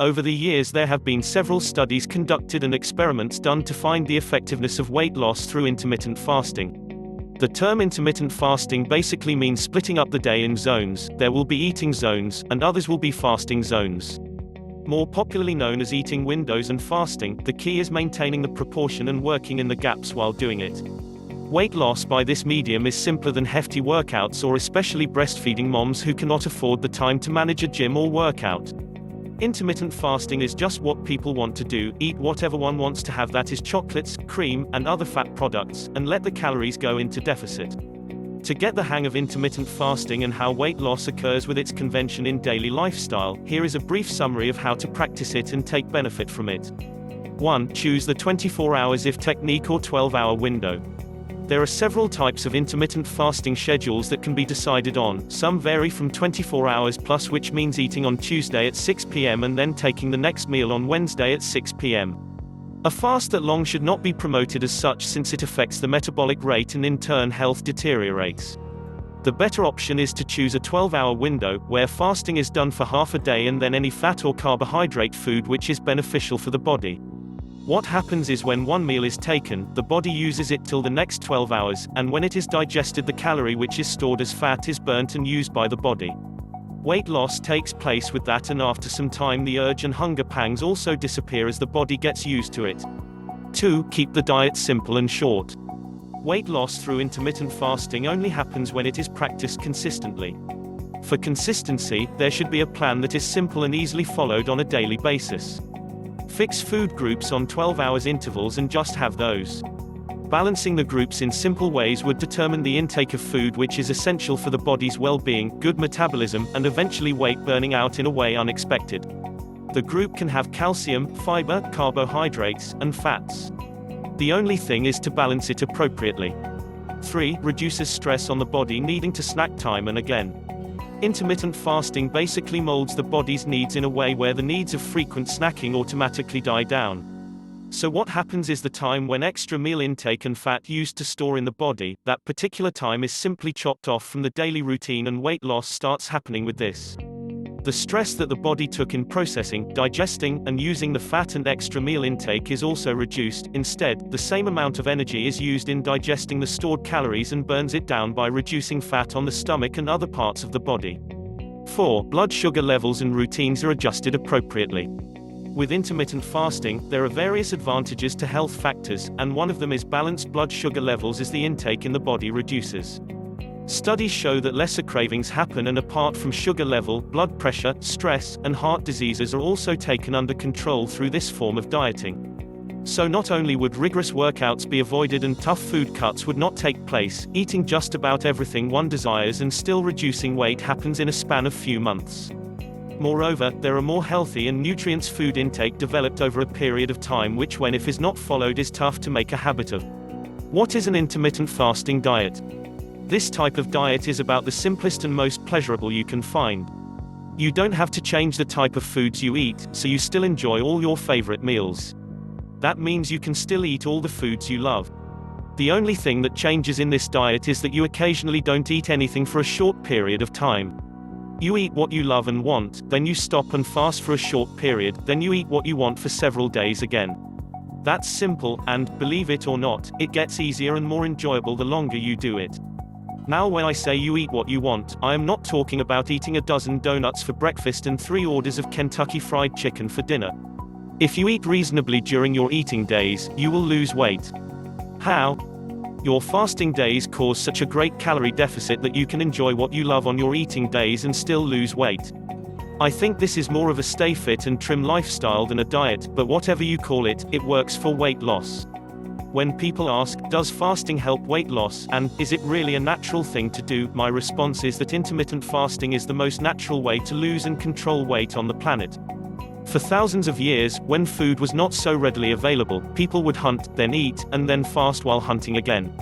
Over the years there have been several studies conducted and experiments done to find the effectiveness of weight loss through intermittent fasting. The term intermittent fasting basically means splitting up the day in zones. There will be eating zones, and others will be fasting zones. More popularly known as eating windows and fasting, the key is maintaining the proportion and working in the gaps while doing it. Weight loss by this medium is simpler than hefty workouts, or especially breastfeeding moms who cannot afford the time to manage a gym or workout. Intermittent fasting is just what people want to do: eat whatever one wants to have, that is chocolates, cream, and other fat products, and let the calories go into deficit. To get the hang of intermittent fasting and how weight loss occurs with its convention in daily lifestyle, here is a brief summary of how to practice it and take benefit from it. 1. Choose the 24 hours if technique or 12-hour window. There are several types of intermittent fasting schedules that can be decided on. Some vary from 24 hours plus, which means eating on Tuesday at 6 p.m. and then taking the next meal on Wednesday at 6 p.m. A fast that long should not be promoted as such, since it affects the metabolic rate and in turn health deteriorates. The better option is to choose a 12-hour window, where fasting is done for half a day and then any fat or carbohydrate food which is beneficial for the body. What happens is when one meal is taken, the body uses it till the next 12 hours, and when it is digested, the calorie which is stored as fat is burnt and used by the body. Weight loss takes place with that, and after some time the urge and hunger pangs also disappear as the body gets used to it. 2. Keep the diet simple and short. Weight loss through intermittent fasting only happens when it is practiced consistently. For consistency, there should be a plan that is simple and easily followed on a daily basis. Fix food groups on 12 hours intervals and just have those. Balancing the groups in simple ways would determine the intake of food which is essential for the body's well-being, good metabolism, and eventually weight burning out in a way unexpected. The group can have calcium, fiber, carbohydrates, and fats. The only thing is to balance it appropriately. 3. Reduces stress on the body needing to snack time and again. Intermittent fasting basically molds the body's needs in a way where the needs of frequent snacking automatically die down. So what happens is the time when extra meal intake and fat used to store in the body, that particular time is simply chopped off from the daily routine, and weight loss starts happening with this. The stress that the body took in processing, digesting, and using the fat and extra meal intake is also reduced. Instead, the same amount of energy is used in digesting the stored calories and burns it down by reducing fat on the stomach and other parts of the body. 4. Blood sugar levels and routines are adjusted appropriately. With intermittent fasting, there are various advantages to health factors, and one of them is balanced blood sugar levels as the intake in the body reduces. Studies show that lesser cravings happen, and apart from sugar level, blood pressure, stress, and heart diseases are also taken under control through this form of dieting. So not only would rigorous workouts be avoided and tough food cuts would not take place, eating just about everything one desires and still reducing weight happens in a span of few months. Moreover, there are more healthy and nutritious food intake developed over a period of time, which, when if is not followed, is tough to make a habit of. What is an intermittent fasting diet? This type of diet is about the simplest and most pleasurable you can find. You don't have to change the type of foods you eat, so you still enjoy all your favorite meals. That means you can still eat all the foods you love. The only thing that changes in this diet is that you occasionally don't eat anything for a short period of time. You eat what you love and want, then you stop and fast for a short period, then you eat what you want for several days again. That's simple, and, believe it or not, it gets easier and more enjoyable the longer you do it. Now when I say you eat what you want, I am not talking about eating a dozen donuts for breakfast and 3 orders of Kentucky Fried Chicken for dinner. If you eat reasonably during your eating days, you will lose weight. How? Your fasting days cause such a great calorie deficit that you can enjoy what you love on your eating days and still lose weight. I think this is more of a stay fit and trim lifestyle than a diet, but whatever you call it, it works for weight loss. When people ask, does fasting help weight loss, and is it really a natural thing to do, my response is that intermittent fasting is the most natural way to lose and control weight on the planet. For thousands of years, when food was not so readily available, people would hunt, then eat, and then fast while hunting again.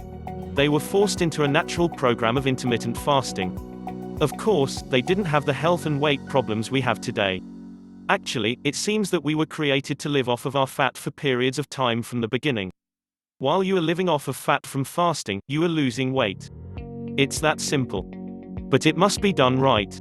They were forced into a natural program of intermittent fasting. Of course, they didn't have the health and weight problems we have today. Actually, it seems that we were created to live off of our fat for periods of time from the beginning. While you are living off of fat from fasting, you are losing weight. It's that simple. But it must be done right.